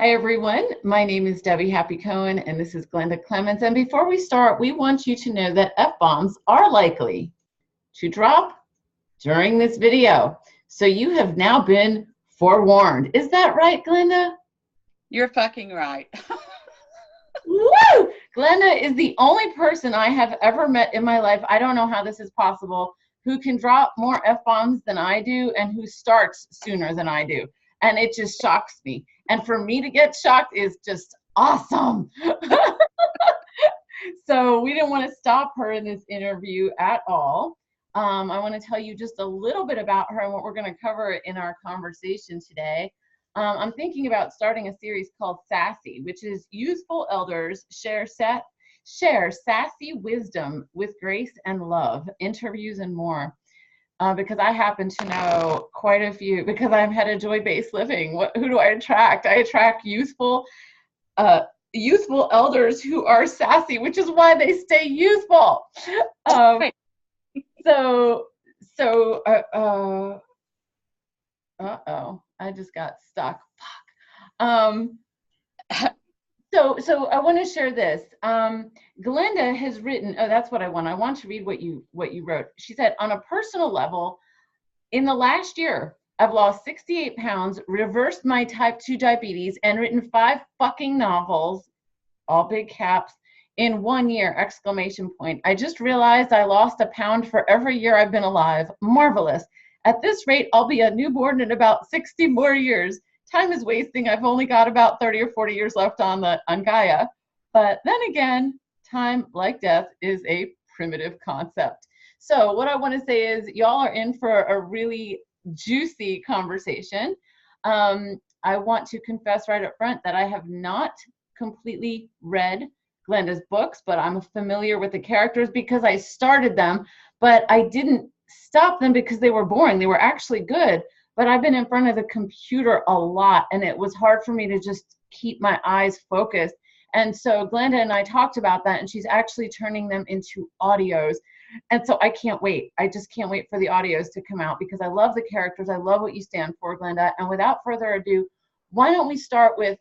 Hi, everyone. My name is Debbie Happy Cohen, and this is Glenda Clemens. And before we start, we want you to know that F-bombs are likely to drop during this video. So you have now been forewarned. Is that right, Glenda? You're fucking right. Woo! Glenda is the only person I have ever met in my life, I don't know how this is possible, who can drop more F-bombs than I do and who starts sooner than I do. And it just shocks me. And for me to get shocked is just awesome. So we didn't want to stop her in this interview at all. I want to tell you just a little bit about her and what we're going to cover in our conversation today. I'm thinking about starting a series called Sassy, which is youthful elders share sassy wisdom with grace and love, interviews and more. Because I happen to know quite a few, because I'm head of joy-based living. Who do I attract? I attract youthful elders who are sassy, which is why they stay youthful. Right. I just got stuck. So I want to share this. Glenda has written, that's what I want. I want to read what you wrote. She said, on a personal level, in the last year, I've lost 68 pounds, reversed my type 2 diabetes, and written 5 fucking novels, all big caps, in 1 year, exclamation point. I just realized I lost a pound for every year I've been alive. Marvelous. At this rate, I'll be a newborn in about 60 more years. Time is wasting. I've only got about 30 or 40 years left on Gaia. But then again, time, like death, is a primitive concept. So what I want to say is y'all are in for a really juicy conversation. I want to confess right up front that I have not completely read Glenda's books, but I'm familiar with the characters because I started them, but I didn't stop them because they were boring. They were actually good. But I've been in front of the computer a lot, and it was hard for me to just keep my eyes focused. And so Glenda and I talked about that, and she's actually turning them into audios. And so I can't wait. I just can't wait for the audios to come out because I love the characters. I love what you stand for, Glenda. And without further ado, why don't we start with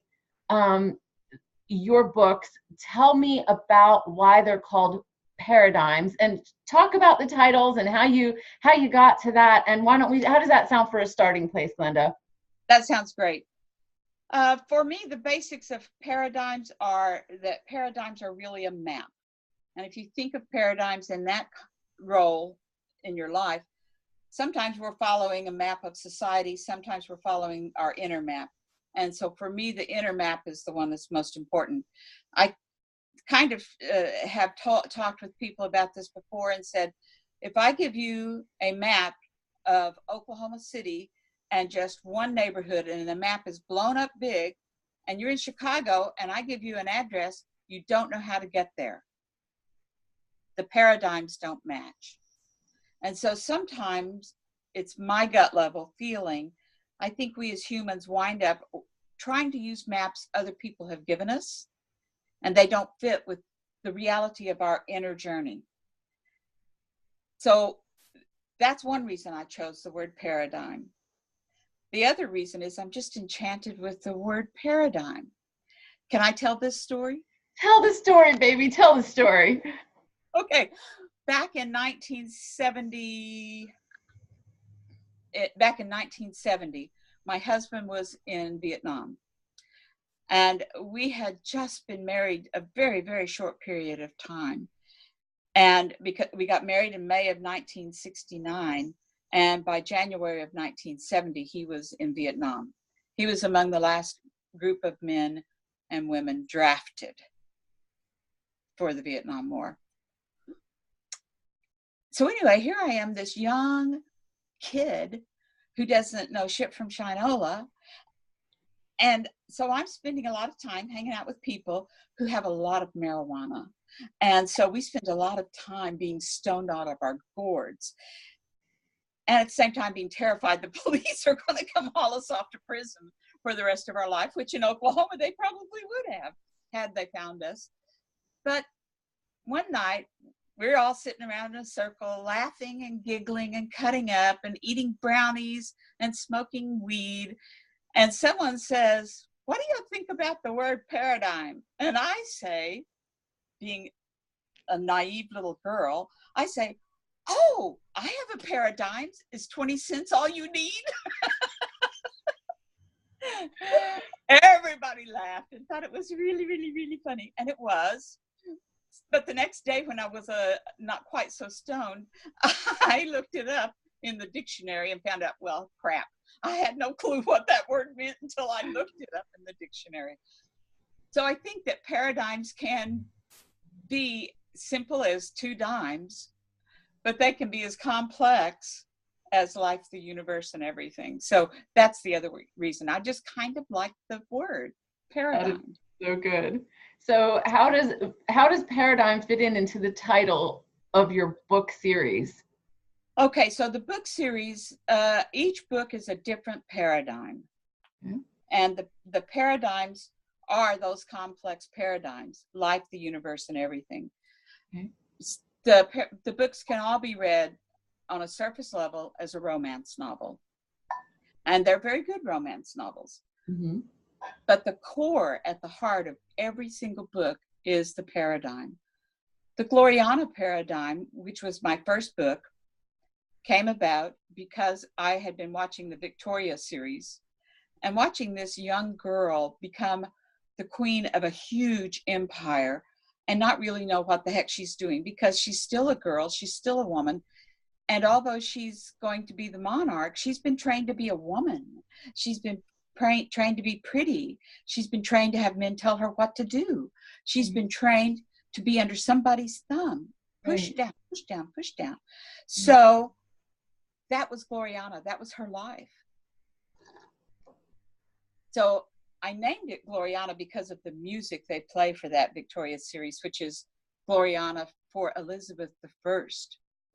your books? Tell me about why they're called paradigms and talk about the titles and how you got to that. And how does that sound for a starting place, Glenda? That sounds great. For me, the basics of paradigms are that paradigms are really a map. And if you think of paradigms in that role in your life, sometimes we're following a map of society, sometimes we're following our inner map. And so for me, the inner map is the one that's most important. I kind of have talked with people about this before and said, if I give you a map of Oklahoma City and just one neighborhood and the map is blown up big and you're in Chicago and I give you an address, you don't know how to get there. The paradigms don't match. And so sometimes it's my gut level feeling. I think we as humans wind up trying to use maps other people have given us, and they don't fit with the reality of our inner journey. So that's one reason I chose the word paradigm. The other reason is I'm just enchanted with the word paradigm. Can I tell this story? Tell the story, baby. Tell the story. Okay. Back in 1970, my husband was in Vietnam. And we had just been married a very, very short period of time. And because we got married in May of 1969, and by January of 1970, he was in Vietnam. He was among the last group of men and women drafted for the Vietnam War. So anyway, here I am, this young kid who doesn't know shit from Shinola. And so I'm spending a lot of time hanging out with people who have a lot of marijuana. And so we spend a lot of time being stoned out of our gourds. And at the same time being terrified the police are going to come haul us off to prison for the rest of our life, which in Oklahoma they probably would have had they found us. But one night we're all sitting around in a circle laughing and giggling and cutting up and eating brownies and smoking weed. And someone says, what do you think about the word paradigm? And I say, being a naive little girl, I say, oh, I have a paradigm. Is 20 cents all you need? Everybody laughed and thought it was really, really, really funny. And it was. But the next day when I was not quite so stoned, I looked it up in the dictionary and found out, well, crap. I had no clue what that word meant until I looked it up in the dictionary. So I think that paradigms can be simple as 2 dimes, but they can be as complex as life, the universe, and everything. So that's the other reason. I just kind of like the word paradigm. So good. So how does paradigm fit into the title of your book series? Okay, so the book series, each book is a different paradigm. Mm-hmm. And the paradigms are those complex paradigms, life, the universe, and everything. Okay. The books can all be read on a surface level as a romance novel. And they're very good romance novels. Mm-hmm. But the core at the heart of every single book is the paradigm. The Gloriana paradigm, which was my first book, came about because I had been watching the Victoria series and watching this young girl become the queen of a huge empire and not really know what the heck she's doing, because she's still a girl, she's still a woman. And although she's going to be the monarch, she's been trained to be a woman. She's been trained to be pretty. She's been trained to have men tell her what to do. She's been trained to be under somebody's thumb. Push down, push down, push down. So that was Gloriana. That was her life. So I named it Gloriana because of the music they play for that Victoria series, which is Gloriana for Elizabeth I.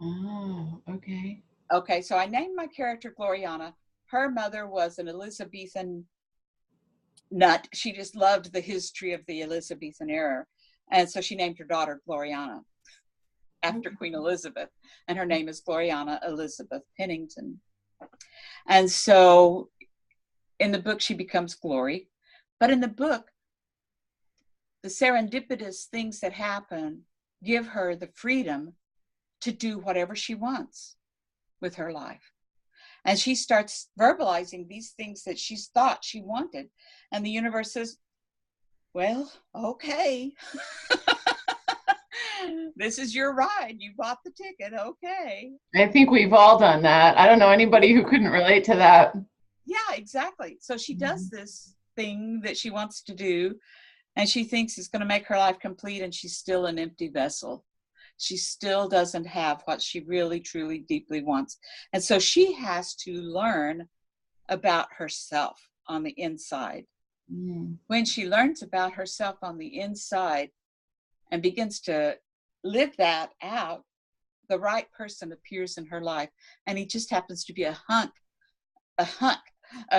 Oh, okay. Okay, so I named my character Gloriana. Her mother was an Elizabethan nut. She just loved the history of the Elizabethan era. And so she named her daughter Gloriana after Queen Elizabeth. And her name is Gloriana Elizabeth Pennington. And so in the book, she becomes Glory. But in the book, the serendipitous things that happen give her the freedom to do whatever she wants with her life. And she starts verbalizing these things that she's thought she wanted. And the universe says, well, okay. This is your ride. You bought the ticket. Okay. I think we've all done that. I don't know anybody who couldn't relate to that. Yeah, exactly. So she does this thing that she wants to do, and she thinks it's going to make her life complete, and she's still an empty vessel. She still doesn't have what she really, truly, deeply wants. And so she has to learn about herself on the inside. When she learns about herself on the inside and begins to live that out, the right person appears in her life. And he just happens to be a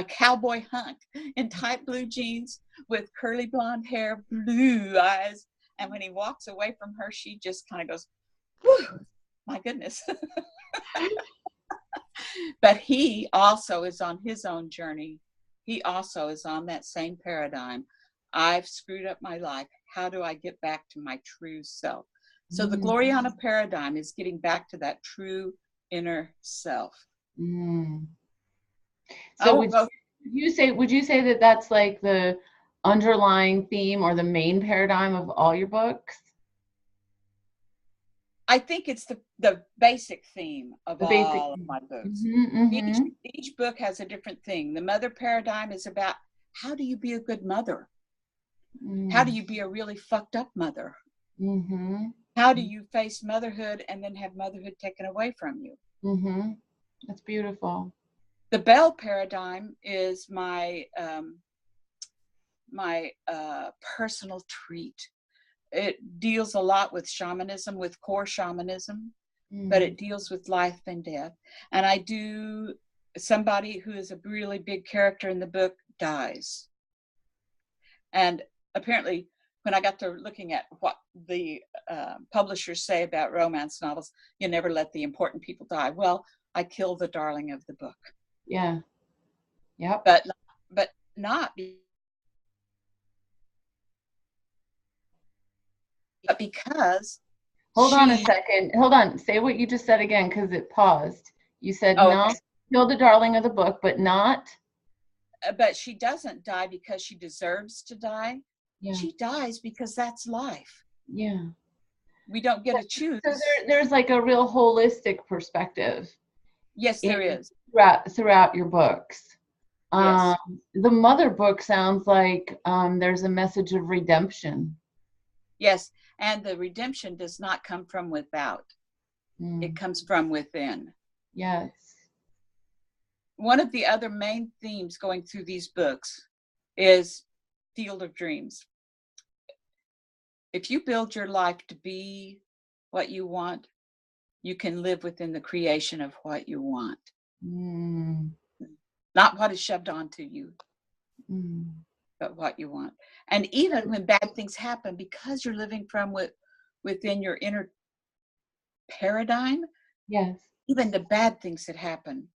cowboy hunk in tight blue jeans with curly blonde hair, blue eyes. And when he walks away from her, she just kind of goes, whew, my goodness. But he also is on his own journey. He also is on that same paradigm. I've screwed up my life. How do I get back to my true self? So the Gloriana paradigm is getting back to that true inner self. So would you say that that's like the underlying theme or the main paradigm of all your books? I think it's the basic theme of all of my books. Each book has a different thing. The mother paradigm is about how do you be a good mother? How do you be a really fucked up mother? How do you face motherhood and then have motherhood taken away from you? That's beautiful. The Bell paradigm is my personal treat. It deals a lot with shamanism, with core shamanism, but it deals with life and death. And I do, somebody who is a really big character in the book dies. And apparently, when I got to looking at what the publishers say about romance novels, you never let the important people die. Well, I kill the darling of the book. Yeah. Yep. But not but because Hold on a she, second. Hold on. Say what you just said again because it paused. You said oh, not okay. kill the darling of the book, but not. But she doesn't die because she deserves to die. Yeah. She dies because that's life. Yeah. We don't get to So choose. there's like a real holistic perspective Yes, in there is. throughout your books. Yes. The mother book sounds like there's a message of redemption. Yes. And the redemption does not come from without. It Mm. comes from within. Yes. One of the other main themes going through these books is Field of Dreams. If you build your life to be what you want, you can live within the creation of what you want, Mm. not what is shoved onto you, Mm. but what you want. And even when bad things happen, because you're living from within your inner paradigm, Yes. even the bad things that happen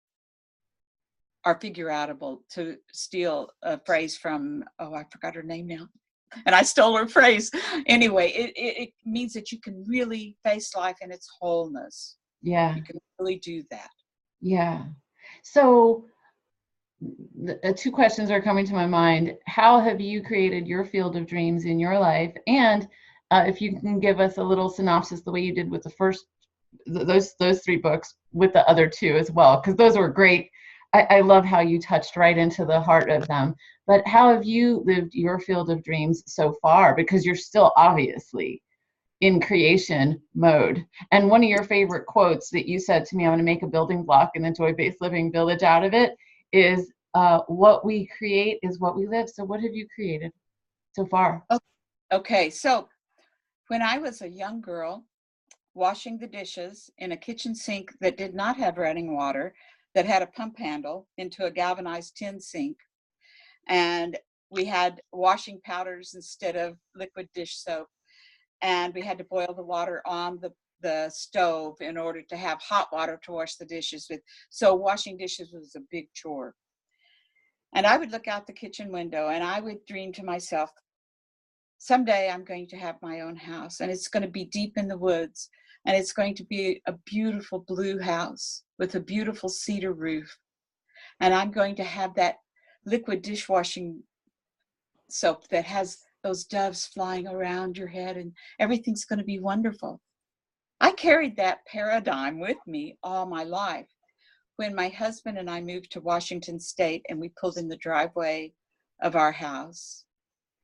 are figure outable. To steal a phrase from, oh, I forgot her name now, and I stole her phrase. Anyway, it means that you can really face life in its wholeness. Yeah. You can really do that. Yeah. So two questions are coming to my mind. How have you created your field of dreams in your life? And if you can give us a little synopsis, the way you did with the first, those three books, with the other two as well, because those were great. I love how you touched right into the heart of them. But how have you lived your field of dreams so far? Because you're still obviously in creation mode. And one of your favorite quotes that you said to me, I'm going to make a building block in the Joy-Based Living Village out of it, is what we create is what we live. So what have you created so far? Okay, so when I was a young girl, washing the dishes in a kitchen sink that did not have running water, that had a pump handle into a galvanized tin sink, and we had washing powders instead of liquid dish soap, and we had to boil the water on the stove in order to have hot water to wash the dishes with. So washing dishes was a big chore. And I would look out the kitchen window and I would dream to myself, someday I'm going to have my own house, and it's going to be deep in the woods, and it's going to be a beautiful blue house with a beautiful cedar roof. And I'm going to have that liquid dishwashing soap that has those doves flying around your head, and everything's going to be wonderful. I carried that paradigm with me all my life. When my husband and I moved to Washington State and we pulled in the driveway of our house,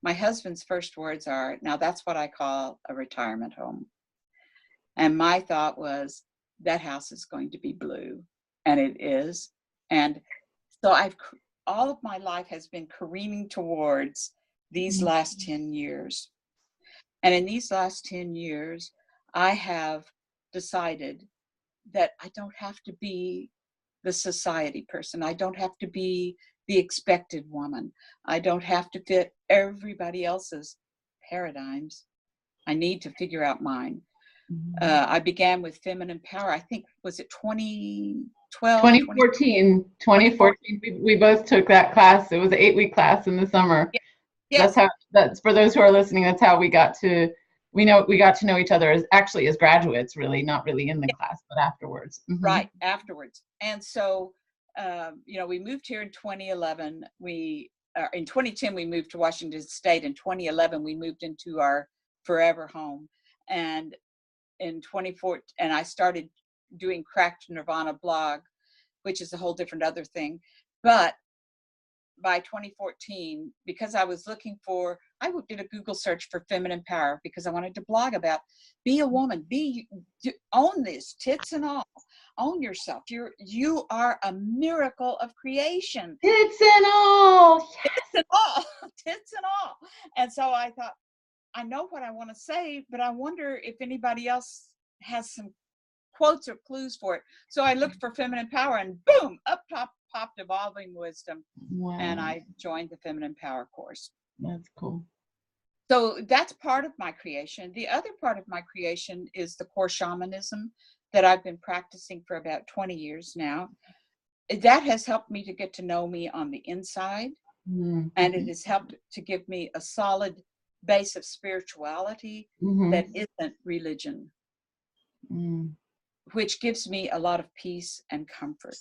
my husband's first words are, "Now that's what I call a retirement home." And my thought was, that house is going to be blue. And it is. And so all of my life has been careening towards these last 10 years. And in these last 10 years, I have decided that I don't have to be the society person. I don't have to be the expected woman. I don't have to fit everybody else's paradigms. I need to figure out mine. I began with feminine power. I think, was it 2012, 2014, we both took that class. It was an 8-week class in the summer. Yes. That's for those who are listening, that's how we got to know each other as graduates, really, not really in the class, but afterwards. Mm-hmm. Right, afterwards. And so, we moved here in 2011. In 2010, we moved to Washington State. In 2011, we moved into our forever home. And in 2014, and I started doing Cracked Nirvana blog, which is a whole different other thing. But by 2014, because I did a Google search for feminine power because I wanted to blog about, be a woman, own this, tits and all, own yourself. You are a miracle of creation. Tits and all. Yes. Tits and all, tits and all. And so I thought, I know what I want to say, but I wonder if anybody else has some quotes or clues for it. So I looked for feminine power, and boom, up top popped Evolving Wisdom. Wow. And I joined the Feminine Power course. That's cool. So that's part of my creation. The other part of my creation is the core shamanism that I've been practicing for about 20 years now. That has helped me to get to know me on the inside. Mm-hmm. And it has helped to give me a solid base of spirituality Mm-hmm. that isn't religion, which gives me a lot of peace and comfort.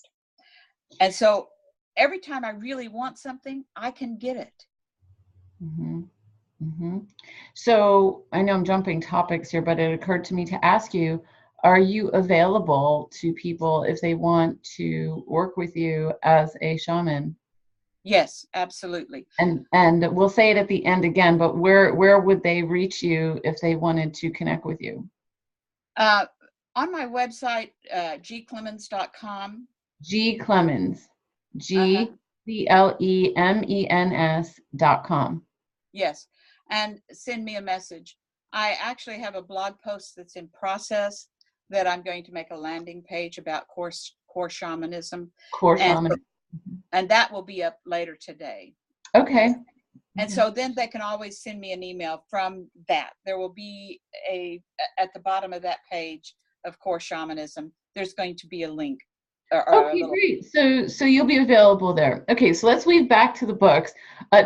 And so every time I really want something, I can get it. Mm-hmm. Mm-hmm. So I know I'm jumping topics here, but it occurred to me to ask you, are you available to people if they want to work with you as a shaman? Yes, absolutely. And we'll say it at the end again, but where would they reach you if they wanted to connect with you? On my website, gclemens.com. G Clemens, Uh-huh. GCLEMENS.com. Yes. And send me a message. I actually have a blog post that's in process that I'm going to make a landing page about core shamanism. Core And, shaman. and that will be up later today. Okay. And so then they can always send me an email from that. There will be at the bottom of that page of core shamanism, there's going to be a link. Okay, great. So you'll be available there. Okay, so let's weave back to the books.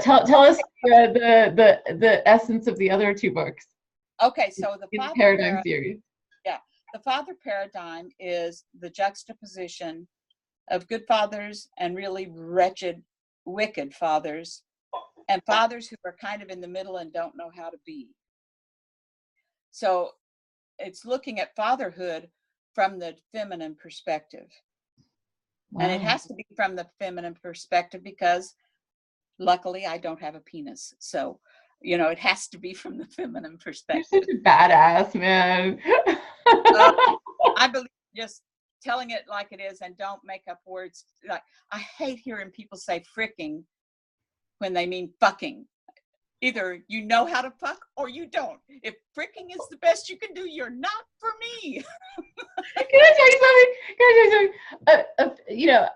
Tell us the essence of the other two books. Okay, so the Father Paradigm series. Yeah, the Father Paradigm is the juxtaposition of good fathers and really wretched, wicked fathers, and fathers who are kind of in the middle and don't know how to be. So it's looking at fatherhood from the feminine perspective. Wow. And it has to be from the feminine perspective because luckily I don't have a penis. So, it has to be from the feminine perspective. You're such a badass, man. I believe just telling it like it is and don't make up words. Like, I hate hearing people say fricking when they mean fucking. Either you know how to fuck or you don't. If fricking is the best you can do, you're not for me. Can I tell you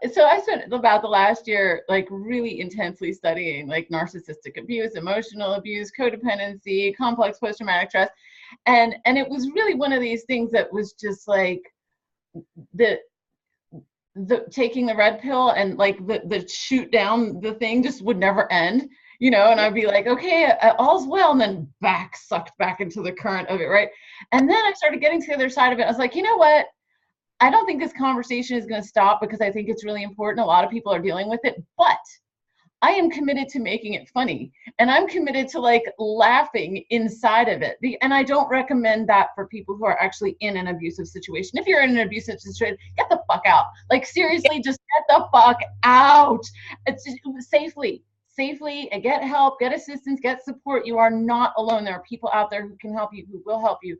something? So I spent about the last year like really intensely studying like narcissistic abuse, emotional abuse, codependency, complex post-traumatic stress. And it was really one of these things that was just like the taking the red pill and like the shoot down the thing just would never end. And I'd be like, okay, all's well, and then sucked back into the current of it, right? And then I started getting to the other side of it. I was like, you know what? I don't think this conversation is going to stop because I think it's really important. A lot of people are dealing with it, but I am committed to making it funny, and I'm committed to like laughing inside of it. And I don't recommend that for people who are actually in an abusive situation. If you're in an abusive situation, get the fuck out. Like seriously, just get the fuck out. It's just, safely, and get help, get assistance, get support. You are not alone. There are people out there who can help you, who will help you.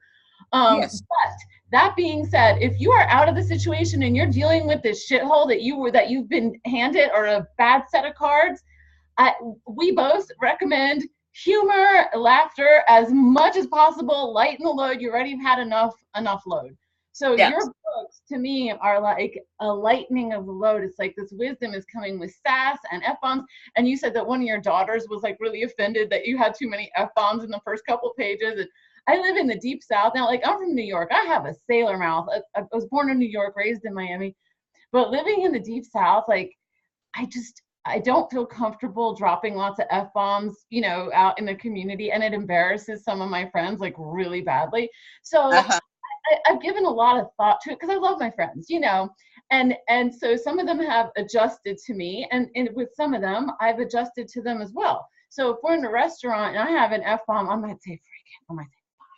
Yes. But that being said, if you are out of the situation and you're dealing with this shithole that you've been handed or a bad set of cards, we both recommend humor, laughter as much as possible. Lighten the load. You already had enough load. So yes. Your books to me are like a lightening of the load. It's like this wisdom is coming with sass and F-bombs. And you said that one of your daughters was like really offended that you had too many F-bombs in the first couple pages. And I live in the deep South now. Like I'm from New York. I have a sailor mouth. I was born in New York, raised in Miami, but living in the deep South, like I don't feel comfortable dropping lots of F-bombs, out in the community, and it embarrasses some of my friends like really badly. So I've given a lot of thought to it because I love my friends, and so some of them have adjusted to me, and with some of them, I've adjusted to them as well. So if we're in a restaurant and I have an F-bomb, I might say freaking, I might say fuck,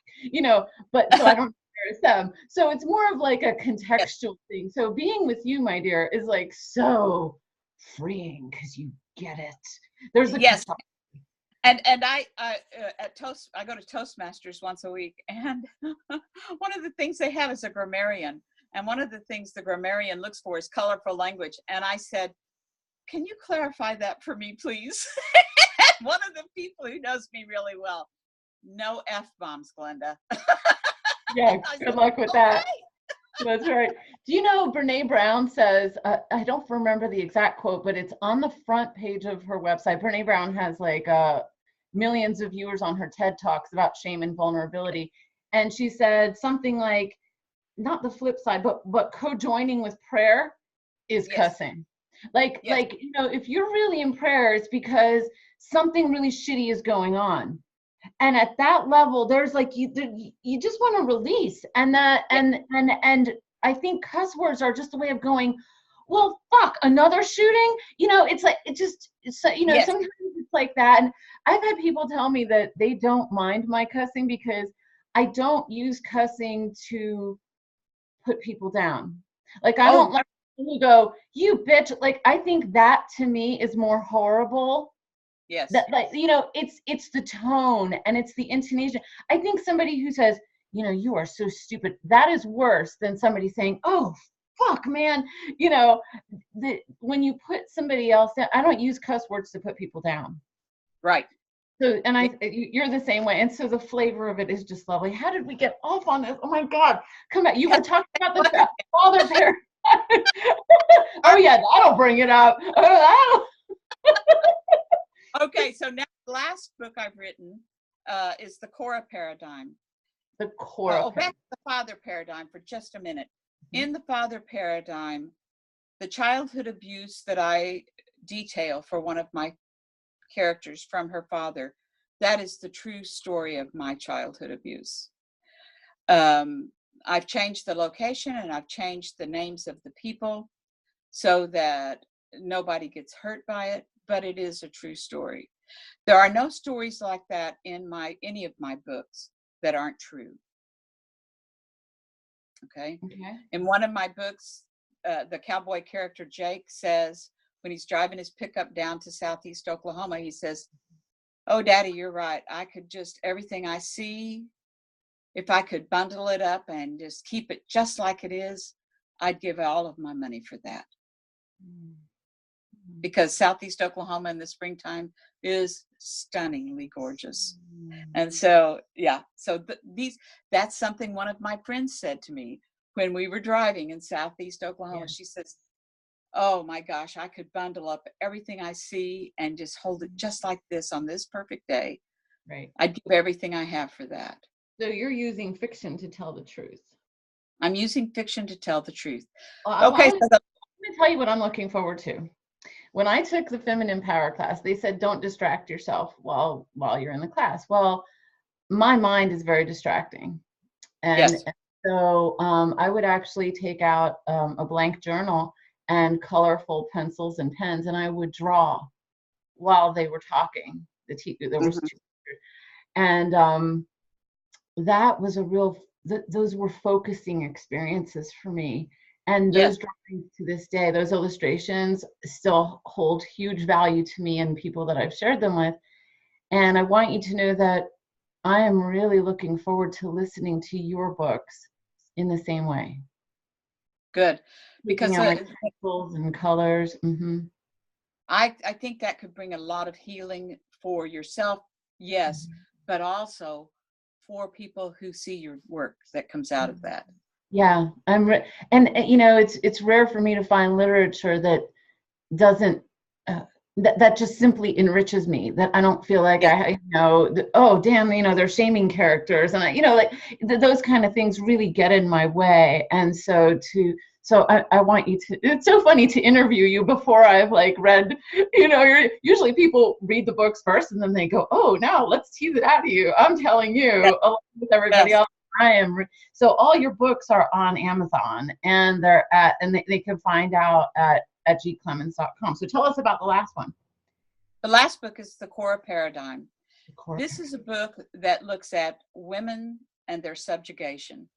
but so I don't embarrass them. So it's more of like a contextual thing. So being with you, my dear, is like so freeing because you get it. There's a yes. And I go to Toastmasters once a week, and one of the things they have is a grammarian, and one of the things the grammarian looks for is colorful language. And I said, "Can you clarify that for me, please?" One of the people who knows me really well, no F-bombs, Glenda. Yeah, good luck with that. That's right. Do you know Brene Brown says, I don't remember the exact quote, but it's on the front page of her website. Brene Brown has like millions of viewers on her TED Talks about shame and vulnerability. And she said something like, not the flip side, but co-joining with prayer is cussing. Like, if you're really in prayer, it's because something really shitty is going on. And at that level, there's like, you just want to release. And that, and I think cuss words are just a way of going, well, fuck, another shooting. It's like, Yes. sometimes it's like that. And I've had people tell me that they don't mind my cussing because I don't use cussing to put people down. Like, I Oh, don't like people who go, you bitch. Like, I think that to me is more horrible. yes. That, like, it's the tone and it's the intonation. I think somebody who says, you are so stupid, that is worse than somebody saying, oh fuck, man. When you put somebody else down, I don't use cuss words to put people down. Right. So, and you're the same way. And so the flavor of it is just lovely. How did we get off on this? Oh my God. Come back. You were talking about the father parent. Oh yeah, that'll bring it up. Oh, Okay, so now the last book I've written is the Cora paradigm. the core. Back to the father paradigm for just a minute. In the father paradigm, the childhood abuse that I detail for one of my characters from her father, that is the true story of my childhood abuse. I've changed the location and I've changed the names of the people so that nobody gets hurt by it, but it is a true story. There are no stories like that in any of my books that aren't true. Okay. In one of my books, the cowboy character Jake says, when he's driving his pickup down to Southeast Oklahoma, he says, oh, Daddy, you're right. I could just, everything I see, if I could bundle it up and just keep it just like it is, I'd give all of my money for that. Because Southeast Oklahoma in the springtime is stunningly gorgeous. And so, yeah, so that's something one of my friends said to me when we were driving in Southeast Oklahoma. Yeah. She says, oh my gosh, I could bundle up everything I see and just hold it just like this on this perfect day. Right. I'd give everything I have for that. So you're using fiction to tell the truth. I'm using fiction to tell the truth. Well, okay. I'm going to tell you what I'm looking forward to. When I took the Feminine Power class, they said, don't distract yourself while you're in the class. Well, my mind is very distracting. And so I would actually take out a blank journal and colorful pencils and pens, and I would draw while they were talking. There was 2 teachers. And that was those were focusing experiences for me. And those drawings to this day, those illustrations still hold huge value to me and people that I've shared them with. And I want you to know that I am really looking forward to listening to your books in the same way. Good. Because pencils and colors. Mm-hmm. I think that could bring a lot of healing for yourself, yes, but also for people who see your work that comes out of that. Yeah, and it's rare for me to find literature that doesn't that just simply enriches me. That I don't feel like oh damn, they're shaming characters, and those kind of things really get in my way. And so I want you to. It's so funny to interview you before I've read. Usually people read the books first and then they go, oh, now let's tease it out of you. I'm telling you, along with everybody else. So all your books are on Amazon, and they can find out at gclemens.com. So tell us about the last one. The last book is The Cora Paradigm. This is a book that looks at women and their subjugation.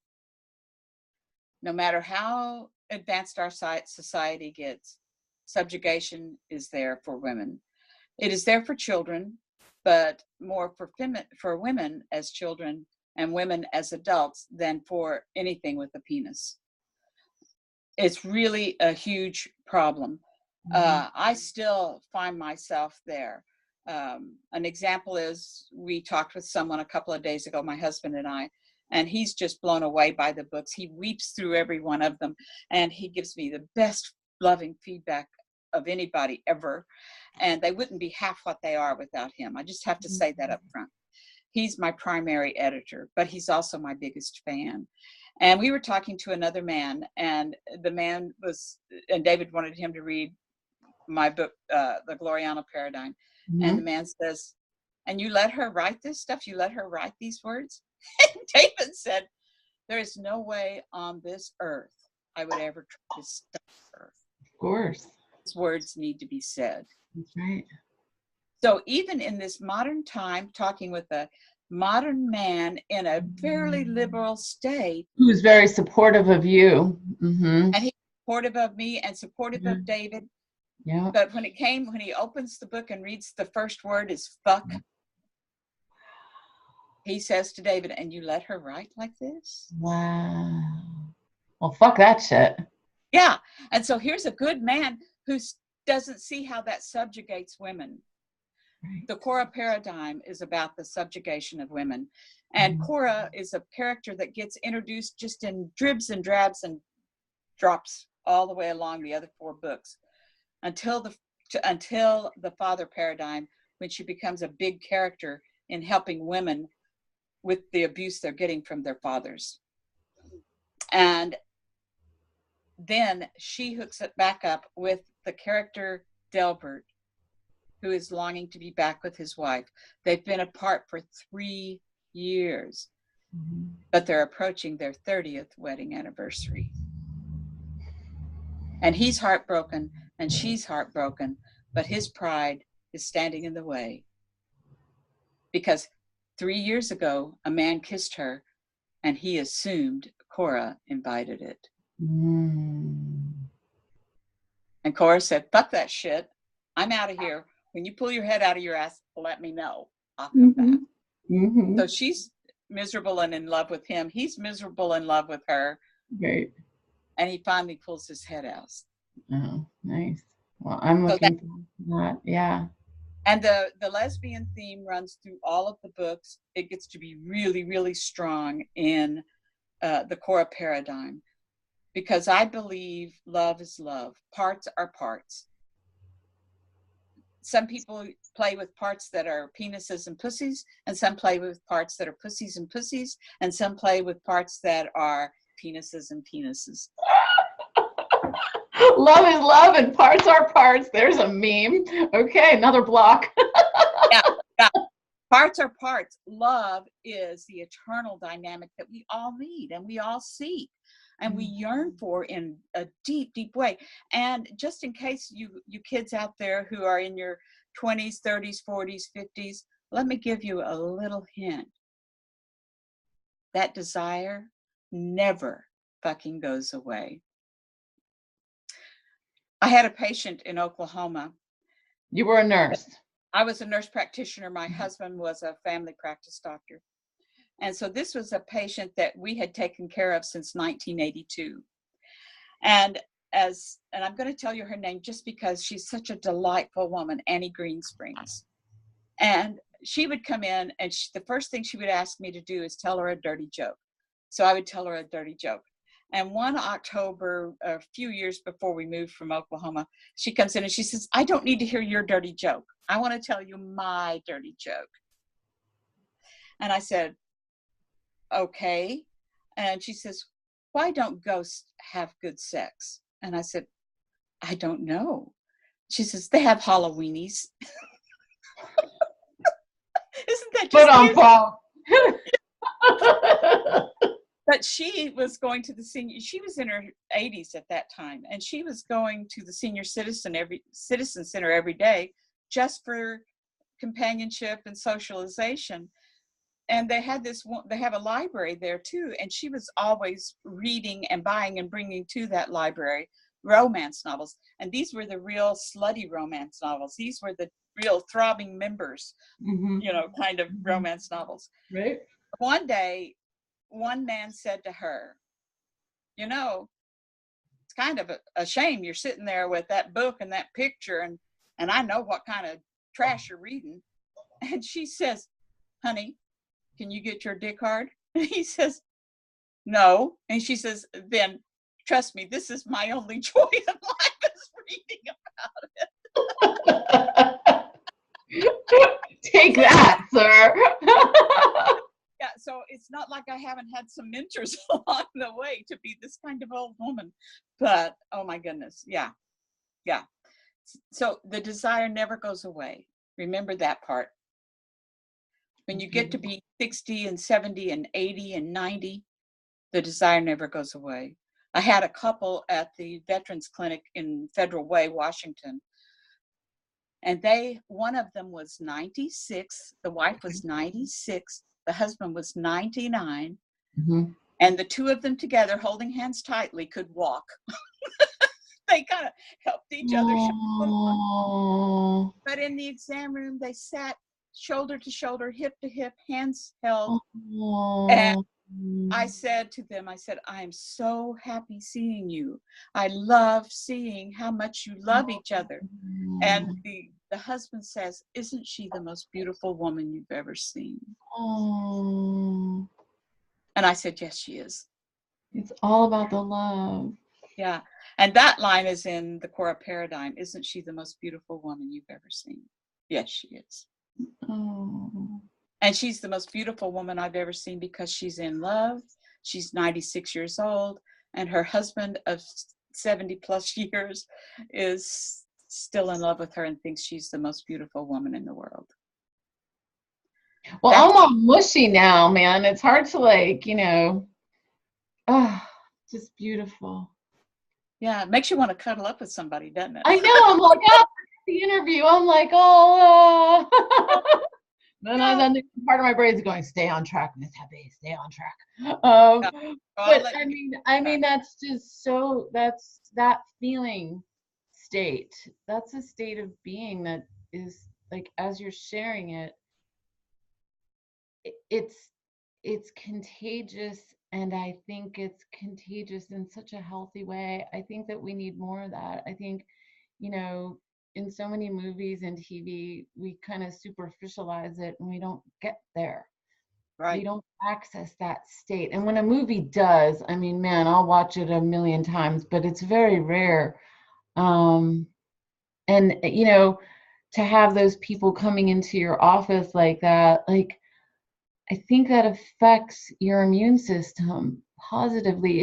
No matter how advanced our society gets, subjugation is there for women. It is there for children, but more for women as children and women as adults than for anything with a penis. It's really a huge problem. I still find myself there. An example is, we talked with someone a couple of days ago, my husband and I, and he's just blown away by the books. He weeps through every one of them, and he gives me the best loving feedback of anybody ever. And they wouldn't be half what they are without him. I just have to say that up front. He's my primary editor, but he's also my biggest fan. And we were talking to another man, and the man and David wanted him to read my book, The Gloriana Paradigm. And the man says, and you let her write this stuff? You let her write these words? And David said, there is no way on this earth I would ever try to stop her. Of course. These words need to be said. That's right. So even in this modern time, talking with a modern man in a fairly liberal state, Who's very supportive of you. and he's supportive of me and supportive of David. Yeah. But when he opens the book and reads the first word is fuck, he says to David, and you let her write like this? Wow. Well, fuck that shit. Yeah. And so here's a good man who doesn't see how that subjugates women. Right. The Cora paradigm is about the subjugation of women. And Cora is a character that gets introduced just in dribs and drabs and drops all the way along the other 4 books until the father paradigm, when she becomes a big character in helping women with the abuse they're getting from their fathers. And then she hooks it back up with the character Delbert, who is longing to be back with his wife. They've been apart for 3 years, but they're approaching their 30th wedding anniversary. And he's heartbroken and she's heartbroken, but his pride is standing in the way. Because 3 years ago, a man kissed her and he assumed Cora invited it. And Cora said, fuck that shit. I'm out of here. When you pull your head out of your ass, let me know. I'll come back. So she's miserable and in love with him. He's miserable in love with her. Great. And he finally pulls his head out. Oh, nice. Well, I'm looking for that. Yeah. And the lesbian theme runs through all of the books. It gets to be really, really strong in the Cora paradigm, because I believe love is love. Parts are parts. Some people play with parts that are penises and pussies, and some play with parts that are pussies and pussies, and some play with parts that are penises and penises. Love is love and parts are parts. There's a meme. Okay, another block. Yeah. Parts are parts. Love is the eternal dynamic that we all need and we all seek and we yearn for in a deep, deep way. And just in case you kids out there who are in your 20s, 30s, 40s, 50s, let me give you a little hint. That desire never fucking goes away. I had a patient in Oklahoma. You were a nurse. I was a nurse practitioner. My husband was a family practice doctor. And so this was a patient that we had taken care of since 1982. And I'm going to tell you her name just because she's such a delightful woman, Annie Greensprings. And she would come in and the first thing she would ask me to do is tell her a dirty joke. So I would tell her a dirty joke. And one October, a few years before we moved from Oklahoma, she comes in and she says, I don't need to hear your dirty joke. I want to tell you my dirty joke. And I said, okay. And she says, why don't ghosts have good sex? And I said, I don't know. She says, they have Halloweenies. Isn't that just Put on Paul. But she was going to she was in her 80s at that time, and she was going to the senior citizen center every day just for companionship and socialization. And they have a library there too, and she was always reading and buying and bringing to that library romance novels. And these were the real slutty romance novels. These were the real throbbing members, kind of romance novels. Right. One day, one man said to her, it's kind of a shame you're sitting there with that book and that picture, and I know what kind of trash you're reading. And she says, honey, can you get your dick hard? And he says, no. And she says, then trust me, this is my only joy in life is reading about it. Take that, sir. Yeah, so it's not like I haven't had some mentors along the way to be this kind of old woman, but oh my goodness, yeah. So the desire never goes away. Remember that part. When you get to be 60 and 70 and 80 and 90, the desire never goes away. I had a couple at the Veterans Clinic in Federal Way, Washington, and one of them was 96, the wife was 96, the husband was 99, and the two of them together, holding hands tightly, could walk. They kind of helped each other. But in the exam room, they sat shoulder to shoulder, hip to hip, hands held. And I said to them, I said, I am so happy seeing you. I love seeing how much you love each other. And the husband says, isn't she the most beautiful woman you've ever seen? Oh. And I said, yes, she is. It's all about the love. Yeah. And that line is in the Cora paradigm. Isn't she the most beautiful woman you've ever seen? Yes, she is. Oh. And she's the most beautiful woman I've ever seen because she's in love. She's 96 years old, and her husband of 70 plus years is still in love with her and thinks she's the most beautiful woman in the world. Well, I'm all mushy now, man. It's hard to just beautiful. Yeah, it makes you want to cuddle up with somebody, doesn't it? I know. I'm like, the interview. I'm like, oh. Then part of my brain is going, stay on track, Miss Happy, stay on track. But I mean, that's just so, that's that feeling state. That's a state of being that is like, as you're sharing it, it's contagious. And I think it's contagious in such a healthy way. I think that we need more of that. I think, in so many movies and TV, we kind of superficialize it and we don't get there. Right. We don't access that state. And when a movie does, I mean, man, I'll watch it a million times, but it's very rare. And, to have those people coming into your office like that, like, I think that affects your immune system positively.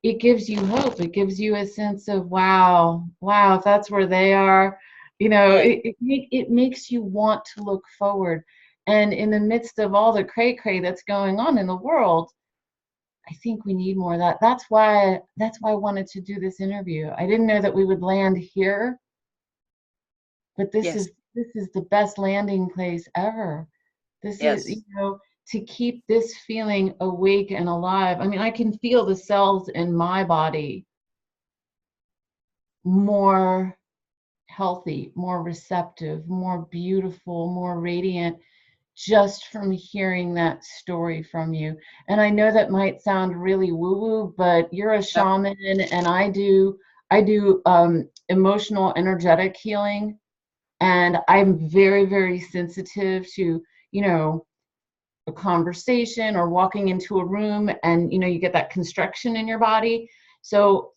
It gives you hope. It gives you a sense of, wow, if that's where they are, it makes you want to look forward. And in the midst of all the cray-cray that's going on in the world, I think we need more of that. That's why I wanted to do this interview. I didn't know that we would land here, but this is the best landing place ever. This is, to keep this feeling awake and alive. I mean, I can feel the cells in my body more healthy, more receptive, more beautiful, more radiant, just from hearing that story from you. And I know that might sound really woo-woo, but you're a shaman, and I do emotional, energetic healing. And I'm very, very sensitive to, a conversation or walking into a room and, you get that constriction in your body. So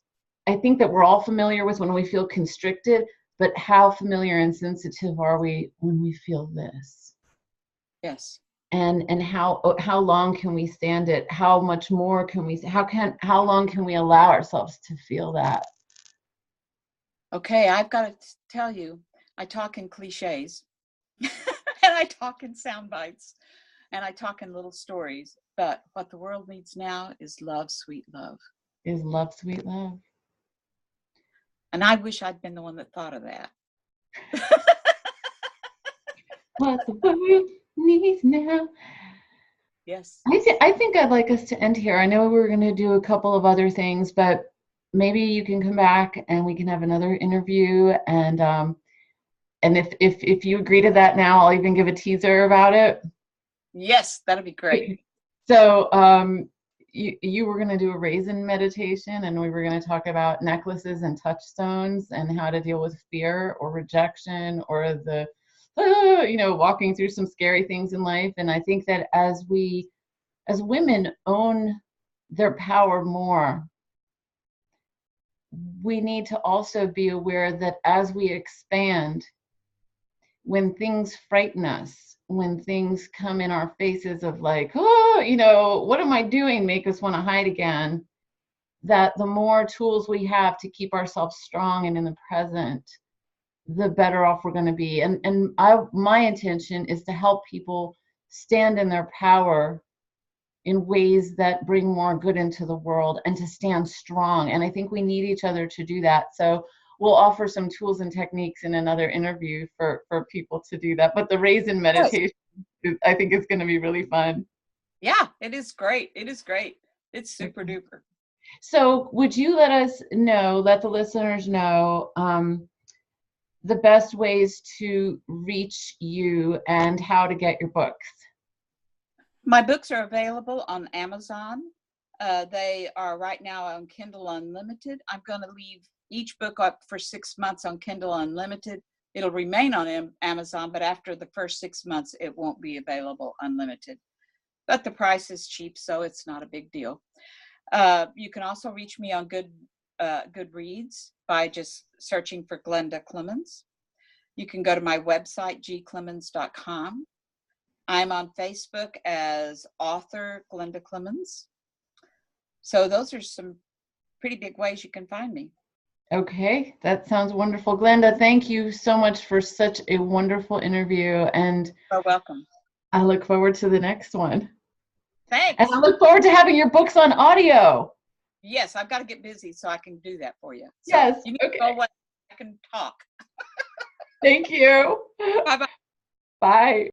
I think that we're all familiar with when we feel constricted, but how familiar and sensitive are we when we feel this? Yes. And how long can we stand it? How much more can we, how long can we allow ourselves to feel that? Okay, I've got to tell you, I talk in cliches and I talk in sound bites and I talk in little stories, but what the world needs now is love, sweet love. Is love, sweet love. And I wish I'd been the one that thought of that. What the world needs now. Yes. I think I'd like us to end here. I know we were going to do a couple of other things, but maybe you can come back and we can have another interview. And if you agree to that now, I'll even give a teaser about it. Yes, that'd be great. So you were going to do a raisin meditation, and we were going to talk about necklaces and touchstones and how to deal with fear or rejection or the walking through some scary things in life. And I think that as women own their power more, we need to also be aware that as we expand, when things frighten us, when things come in our faces of like, what am I doing? Make us want to hide again. That the more tools we have to keep ourselves strong and in the present, the better off we're going to be. And my intention is to help people stand in their power in ways that bring more good into the world, and to stand strong. And I think we need each other to do that. So we'll offer some tools and techniques in another interview for people to do that. But the raisin meditation, I think, is going to be really fun. Yeah, it is great. It is great. It's super duper. So would you let the listeners know, the best ways to reach you and how to get your books? My books are available on Amazon. They are right now on Kindle Unlimited. I'm going to leave each book up for 6 months on Kindle Unlimited. It'll remain on Amazon, but after the first 6 months, it won't be available unlimited. But the price is cheap, so it's not a big deal. You can also reach me on Goodreads by just searching for Glenda Clemens. You can go to my website, gclemens.com. I'm on Facebook as author Glenda Clemens. So those are some pretty big ways you can find me. Okay, that sounds wonderful. Glenda, thank you so much for such a wonderful interview, and You're welcome. I look forward to the next one. Thanks. And I look forward to having your books on audio. Yes, I've got to get busy so I can do that for you. So Yes, you need okay. to go away. I can talk. Thank you. Bye-bye. Bye.